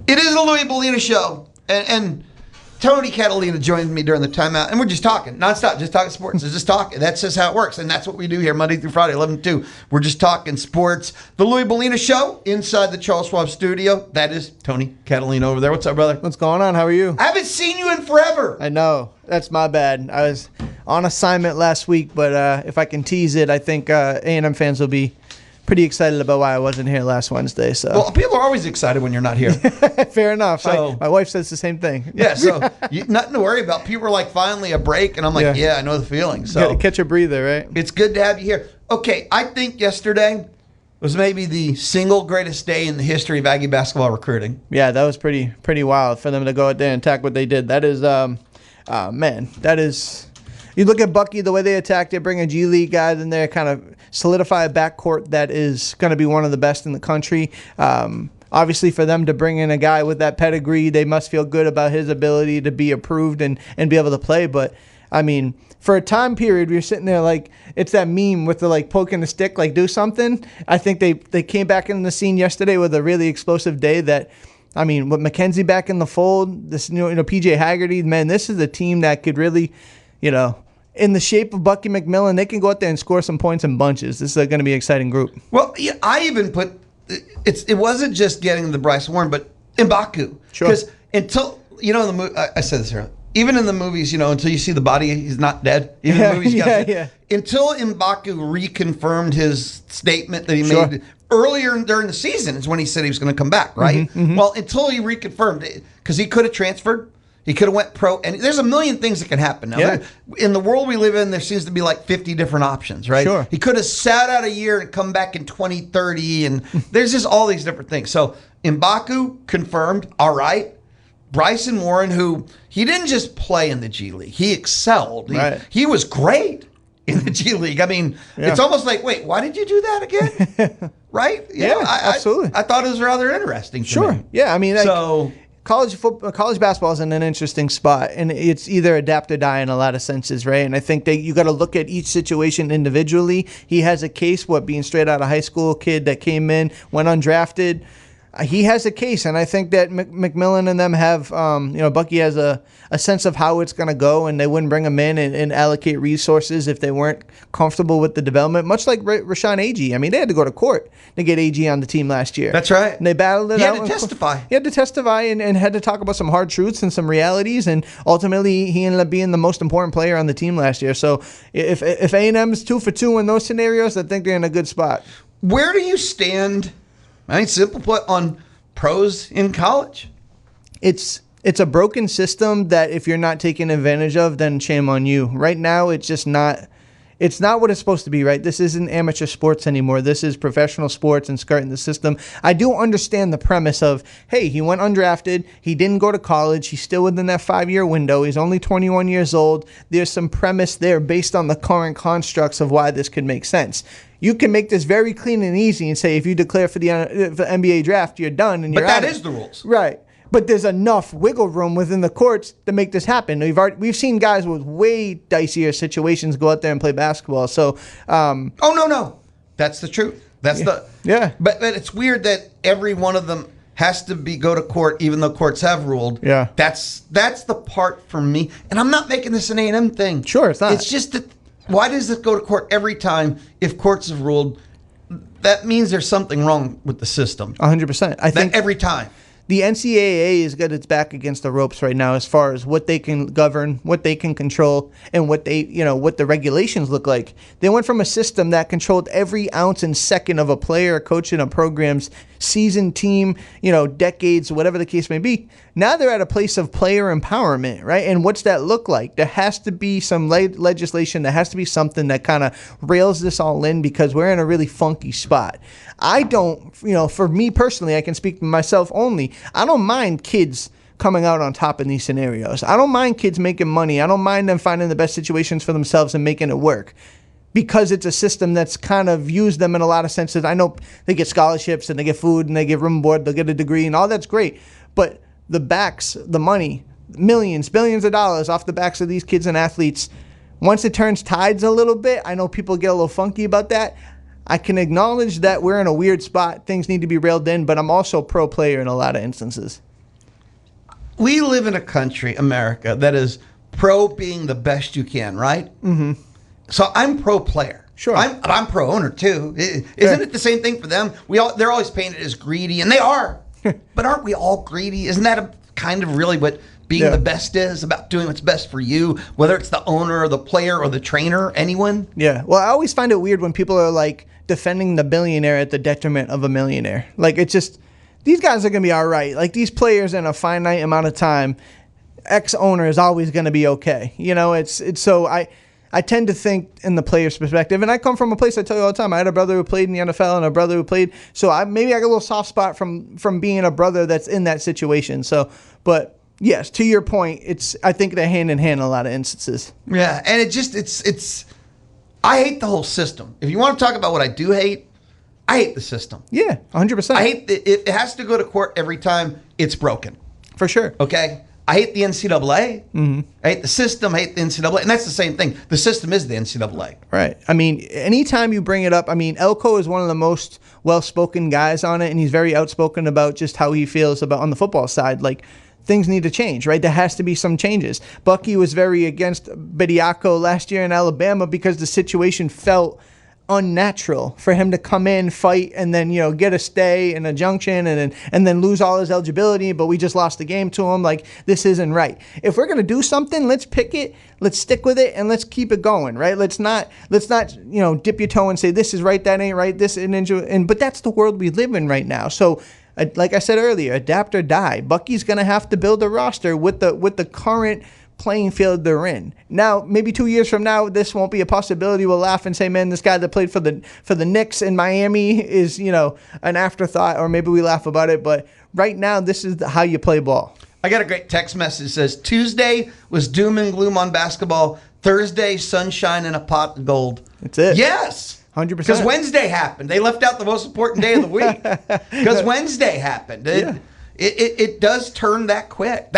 It is the Louie Bellina Show, and Tony Catalina joined me during the timeout, and we're just talking nonstop, just talking sports. It's just talking. That's just how it works, and that's what we do here Monday through Friday, 11 to 2. We're just talking sports. The Louie Bellina Show inside the Charles Schwab studio. That is Tony Catalina over there. What's up, brother? What's going on? How are you? I haven't seen you in forever. I know. That's my bad. I was on assignment last week, but if I can tease it, I think A&M fans will be pretty excited about why I wasn't here last Wednesday. So, well, people are always excited when you're not here. Fair enough. So, my wife says the same thing. Yeah, so nothing to worry about. People are like, finally a break, and I'm like, yeah I know the feeling. So catch a breather, right? It's good to have you here. Okay, I think yesterday was maybe the single greatest day in the history of Aggie basketball recruiting. Yeah, that was pretty wild for them to go out there and attack what they did. That is, man, that is. You look at Bucky, the way they attacked it, bring a G League guy in there, kind of solidify a backcourt that is going to be one of the best in the country. Obviously, for them to bring in a guy with that pedigree, they must feel good about his ability to be approved and be able to play. But, I mean, for a time period, you're sitting there like it's that meme with the like poking the stick, like do something. I think they came back in the scene yesterday with a really explosive day that, I mean, with McKenzie back in the fold, this PJ Haggerty, man, this is a team that could really, in the shape of Bucky McMillan, they can go out there and score some points in bunches. This is going to be an exciting group. Well, yeah, I even put it wasn't just getting the Bryce Warren, but M'Baku. Sure. Because until in the movie, I said this earlier. Even in the movies, until you see the body, he's not dead. Even in the movies, until M'Baku reconfirmed his statement that he made earlier during the season is when he said he was going to come back, right? Mm-hmm. Well, until he reconfirmed it, because he could have transferred. He could have went pro, and there's a million things that can happen. Now, in the world we live in, there seems to be like 50 different options, right? Sure. He could have sat out a year and come back in 2030, and there's just all these different things. So M'Baku confirmed, all right. Bryson Warren, who he didn't just play in the G League, he excelled. He was great in the G League. I mean, it's almost like, wait, why did you do that again? Right? Absolutely. I thought it was rather interesting. To me. Yeah, I mean, so. College basketball is in an interesting spot, and it's either adapt or die in a lot of senses, right? And I think that you got to look at each situation individually. He has a case, being straight out of high school, kid that came in, went undrafted. He has a case, and I think that McMillan and them have, Bucky has a sense of how it's going to go, and they wouldn't bring him in and allocate resources if they weren't comfortable with the development, much like Rashawn Agee. I mean, they had to go to court to get Agee on the team last year. That's right. And they battled it out. He had to testify. He had to testify and had to talk about some hard truths and some realities, and ultimately he ended up being the most important player on the team last year. So if A&M's 2 for 2 in those scenarios, I think they're in a good spot. Where do you stand? I mean, simple put, on pros in college. It's a broken system that if you're not taking advantage of, then shame on you. Right now, it's just not. It's not what it's supposed to be, right? This isn't amateur sports anymore. This is professional sports and skirting the system. I do understand the premise of, hey, he went undrafted. He didn't go to college. He's still within that 5-year window. He's only 21 years old. There's some premise there based on the current constructs of why this could make sense. You can make this very clean and easy and say if you declare for the NBA draft, you're done and you're out. But that is the rules. Right. But there's enough wiggle room within the courts to make this happen. We've seen guys with way dicier situations go out there and play basketball. So, no, that's the truth. That's yeah. But it's weird that every one of them has to go to court, even though courts have ruled. Yeah, that's the part for me. And I'm not making this an A&M thing. Sure, it's not. It's just that why does it go to court every time if courts have ruled? That means there's something wrong with the system. 100%. I think every time. The NCAA has got its back against the ropes right now as far as what they can govern, what they can control, and what the regulations look like. They went from a system that controlled every ounce and second of a player, a coach, and a program's season, team, decades, whatever the case may be. Now they're at a place of player empowerment, right? And what's that look like? There has to be some legislation. There has to be something that kind of rails this all in because we're in a really funky spot. I don't, for me personally, I can speak for myself only. I don't mind kids coming out on top in these scenarios. I don't mind kids making money. I don't mind them finding the best situations for themselves and making it work because it's a system that's kind of used them in a lot of senses. I know they get scholarships and they get food and they get room and board, they'll get a degree and all that's great. But the backs, the money, millions, billions of dollars off the backs of these kids and athletes, once it turns tides a little bit, I know people get a little funky about that. I can acknowledge that we're in a weird spot. Things need to be railed in, but I'm also pro player in a lot of instances. we live in a country, America, that is pro being the best you can, right? Mm-hmm. So I'm pro player. Sure. I'm pro owner too. Isn't it the same thing for them? They're always painted as greedy, and they are. But aren't we all greedy? Isn't that kind of really what being the best is about, doing what's best for you, whether it's the owner or the player or the trainer, anyone? Yeah. Well, I always find it weird when people are like defending the billionaire at the detriment of a millionaire. Like, it's just, these guys are going to be all right. Like, these players in a finite amount of time, ex-owner is always going to be okay. You know, it's so I tend to think in the player's perspective, and I come from a place, I tell you all the time, I had a brother who played in the NFL and a brother who played, so maybe I got a little soft spot from being a brother that's in that situation. So, but yes, to your point, I think they're hand in hand in a lot of instances. Yeah, and it's I hate the whole system. If you want to talk about what I do hate, I hate the system. Yeah, 100%. I hate it has to go to court every time it's broken. For sure. Okay? I hate the NCAA. Mm-hmm. I hate the system. I hate the NCAA. And that's the same thing. The system is the NCAA. Right. I mean, anytime you bring it up, I mean, Elko is one of the most well-spoken guys on it, and he's very outspoken about just how he feels about on the football side. Like, things need to change, right? There has to be some changes. Bucky was very against Bediako last year in Alabama because the situation felt unnatural for him to come in, fight, and then, you know, get a stay and a junction and then lose all his eligibility, but we just lost the game to him. Like, this isn't right. If we're going to do something, let's pick it, let's stick with it, and let's keep it going, right? Let's not, you know, dip your toe and say, this is right, that ain't right, this and but that's the world we live in right now. So, like I said earlier, adapt or die. Bucky's going to have to build a roster with the current playing field they're in. Now, maybe 2 years from now, this won't be a possibility. We'll laugh and say, man, this guy that played for the Knicks in Miami is, you know, an afterthought, or maybe we laugh about it. But right now, this is how you play ball. I got a great text message that says, Tuesday was doom and gloom on basketball. Thursday, sunshine and a pot of gold. That's it. Yes. 100%. Because Wednesday happened. They left out the most important day of the week. Because Wednesday happened. It does turn that quick.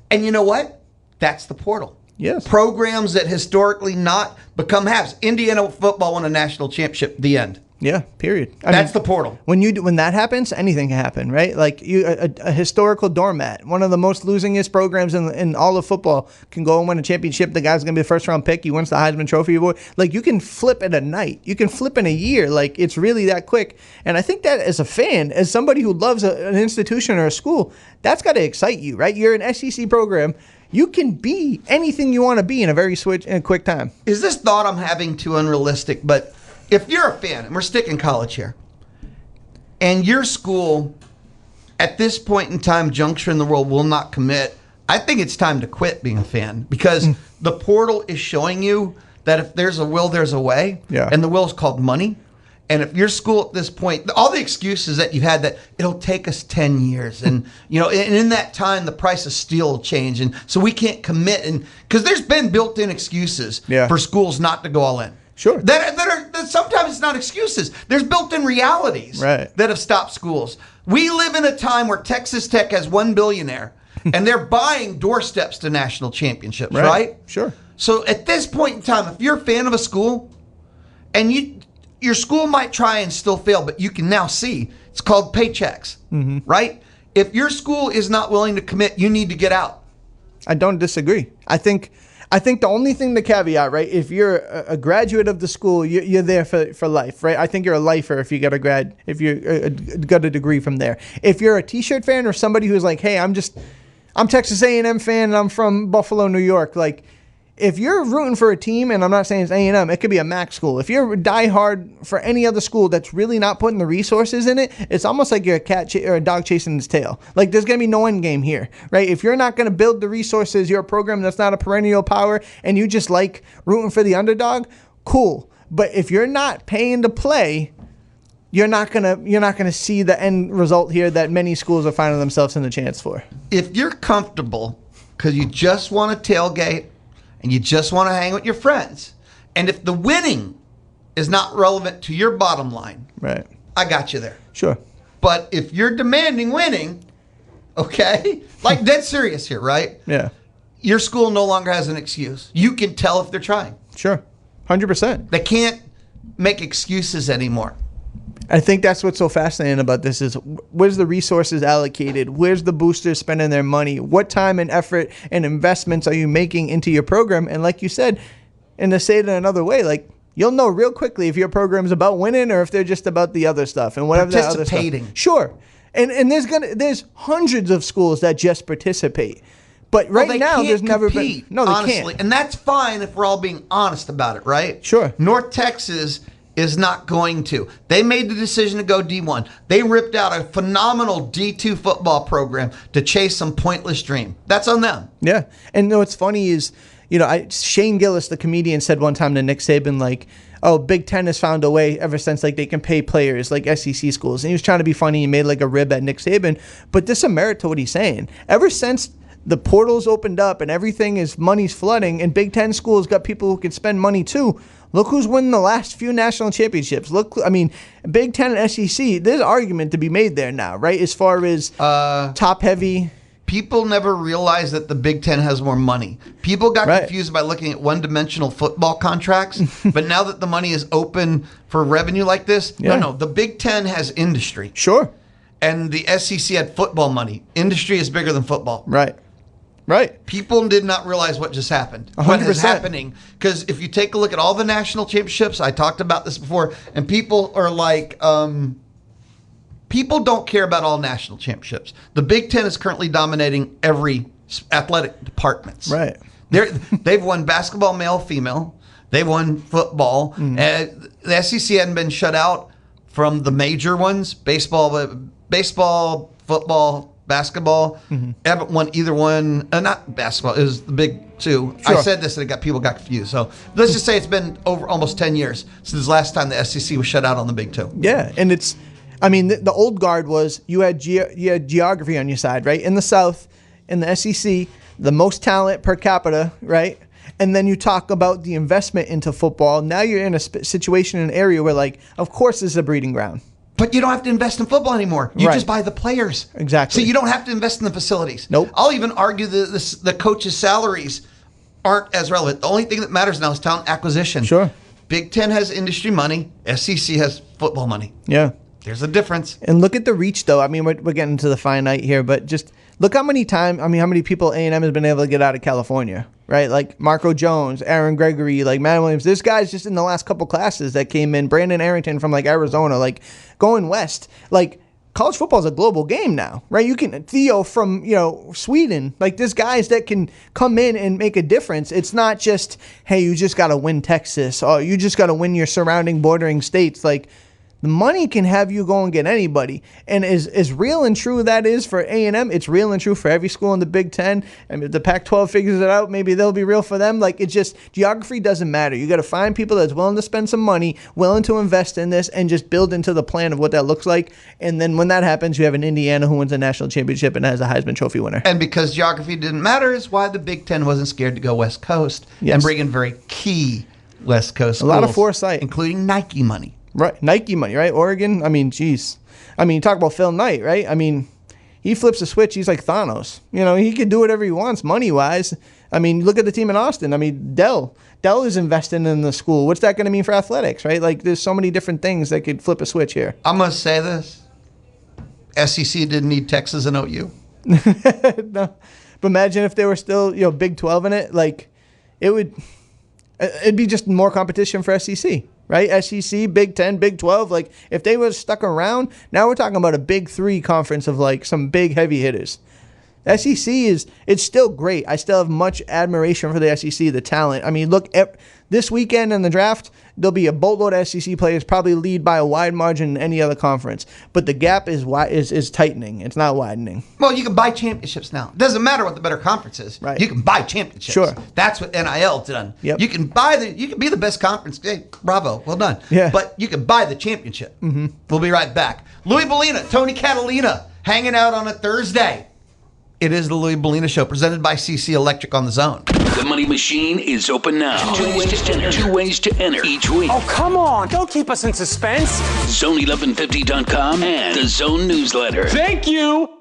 And you know what? That's the portal. Yes. Programs that historically not become halves. Indiana football won a national championship. The end. Yeah. Period. That's the portal. When that happens, anything can happen, right? Like a historical doormat, one of the most losingest programs in all of football, can go and win a championship. The guy's gonna be the first round pick. He wins the Heisman Trophy award. Like, you can flip in a night. You can flip in a year. Like, it's really that quick. And I think that as a fan, as somebody who loves an institution or a school, that's got to excite you, right? You're an SEC program. You can be anything you want to be in a quick time. Is this thought I'm having too unrealistic? But if you're a fan, and we're sticking college here, and your school at this point in time, juncture in the world, will not commit, I think it's time to quit being a fan, because the portal is showing you that if there's a will, there's a way. Yeah. And the will is called money. And if your school at this point, all the excuses that you've had that it'll take us 10 years and, you know, and in that time, the price of steel will change. And so we can't commit. And because there's been built-in excuses for schools not to go all in. Sure. That sometimes it's not excuses. There's built-in realities that have stopped schools. We live in a time where Texas Tech has one billionaire and they're buying doorsteps to national championships, right? Sure. So at this point in time, if you're a fan of a school and your school might try and still fail, but you can now see it's called paychecks, right? If your school is not willing to commit, you need to get out. I don't disagree. I think the only thing to caveat, right? If you're a graduate of the school, you're there for life, right? I think you're a lifer if you got a degree from there. If you're a T-shirt fan or somebody who's like, hey, I'm Texas A&M fan and I'm from Buffalo, New York, like, if you're rooting for a team, and I'm not saying it's A&M, it could be a MAC school. If you're diehard for any other school that's really not putting the resources in it, it's almost like you're a cat or a dog chasing its tail. Like, there's going to be no end game here, right? If you're not going to build the resources, you're a program that's not a perennial power, and you just like rooting for the underdog, cool. But if you're not paying to play, you're not gonna see the end result here that many schools are finding themselves in the chance for. If you're comfortable because you just want to tailgate, and you just want to hang with your friends, and if the winning is not relevant to your bottom line, right, I got you there. Sure. But if you're demanding winning, okay, like dead serious here, right? Yeah. Your school no longer has an excuse. You can tell if they're trying. Sure. 100%. They can't make excuses anymore. I think that's what's so fascinating about this is where's the resources allocated? Where's the boosters spending their money? What time and effort and investments are you making into your program? And like you said, and to say it in another way, like you'll know real quickly if your program's about winning or if they're just about the other stuff and whatever that other stuff. Participating. Sure. And there's hundreds of schools that just participate. But right now, there's never been. No, they honestly, can't. and that's fine if we're all being honest about it, right? Sure. North Texas is not going to. They made the decision to go D1. They ripped out a phenomenal D2 football program to chase some pointless dream. That's on them. Yeah. And what's funny is, Shane Gillis, the comedian, said one time to Nick Saban, like, oh, Big Ten has found a way ever since like they can pay players like SEC schools. And he was trying to be funny. He made like a rib at Nick Saban. But there's some merit to what he's saying. Ever since the portals opened up and everything is money's flooding and Big Ten schools got people who can spend money too. Look who's winning the last few national championships. Look, I mean, Big Ten and SEC, there's an argument to be made there now, right? As far as top heavy. People never realized that the Big Ten has more money. People got confused by looking at one-dimensional football contracts. But now that the money is open for revenue like this, no, the Big Ten has industry. Sure. And the SEC had football money. Industry is bigger than football. Right. People did not realize what just happened. 100%. What is happening. Because if you take a look at all the national championships, I talked about this before, and people are like, people don't care about all national championships. The Big Ten is currently dominating every athletic departments. Right. They've won basketball, male, female. They've won football. The SEC hadn't been shut out from the major ones, baseball, football, basketball. Haven't won either one. Not basketball. It was the big two. Sure. I said this and people got confused. So let's just say it's been over almost 10 years since the last time the SEC was shut out on the big two. Yeah, and it's, I mean, the old guard was you had geography on your side, right? In the South, in the SEC, the most talent per capita, right? And then you talk about the investment into football. Now you're in a situation, in an area where, like, of course, this is a breeding ground. But you don't have to invest in football anymore. You just buy the players. Exactly. So you don't have to invest in the facilities. Nope. I'll even argue that the coaches' salaries aren't as relevant. The only thing that matters now is talent acquisition. Sure. Big Ten has industry money. SEC has football money. Yeah. There's a difference. And look at the reach, though. I mean, we're getting to the finite here, but just look how many people A&M has been able to get out of California, right? Like Marco Jones, Aaron Gregory, like Matt Williams. There's guys just in the last couple classes that came in. Brandon Arrington from like Arizona, like going west. Like college football is a global game now, right? You can Theo from Sweden. Like there's guys that can come in and make a difference. It's not just hey, you just got to win Texas or you just got to win your surrounding bordering states. Like the money can have you go and get anybody. And as real and true that is for A&M, it's real and true for every school in the Big Ten. I mean, if the Pac-12 figures it out, maybe they'll be real for them. Like, it's just, geography doesn't matter. You got to find people that's willing to spend some money, willing to invest in this, and just build into the plan of what that looks like. And then when that happens, you have an Indiana who wins a national championship and has a Heisman Trophy winner. And because geography didn't matter is why the Big Ten wasn't scared to go West Coast and bring in very key West Coast schools. A lot of foresight. Including Nike money. Right, Nike money, right? Oregon, I mean, geez. I mean, talk about Phil Knight, right? I mean, he flips a switch. He's like Thanos. He can do whatever he wants money-wise. I mean, look at the team in Austin. I mean, Dell is investing in the school. What's that going to mean for athletics, right? Like, there's so many different things that could flip a switch here. I'm going to say this. SEC didn't need Texas and OU. No. But imagine if they were still, Big 12 in it. Like, it'd be just more competition for SEC. Right? SEC, Big 10, Big 12. Like, if they were stuck around, now we're talking about a Big 3 conference of, like, some big heavy hitters. SEC it's still great. I still have much admiration for the SEC, the talent. I mean, look, this weekend in the draft, there'll be a boatload of SEC players, probably lead by a wide margin in any other conference. But the gap is tightening. It's not widening. Well, you can buy championships now. It doesn't matter what the better conference is. Right. You can buy championships. Sure. That's what NIL done. Yep. You can be the best conference. Hey, bravo. Well done. Yeah. But you can buy the championship. Mm-hmm. We'll be right back. Louie Bellina, Tony Catalina, hanging out on a Thursday. It is the Louie Bellina Show, presented by CC Electric on the Zone. The Money Machine is open now. Two ways to enter each week. Oh, come on. Don't keep us in suspense. Zone1150.com and the Zone newsletter. Thank you.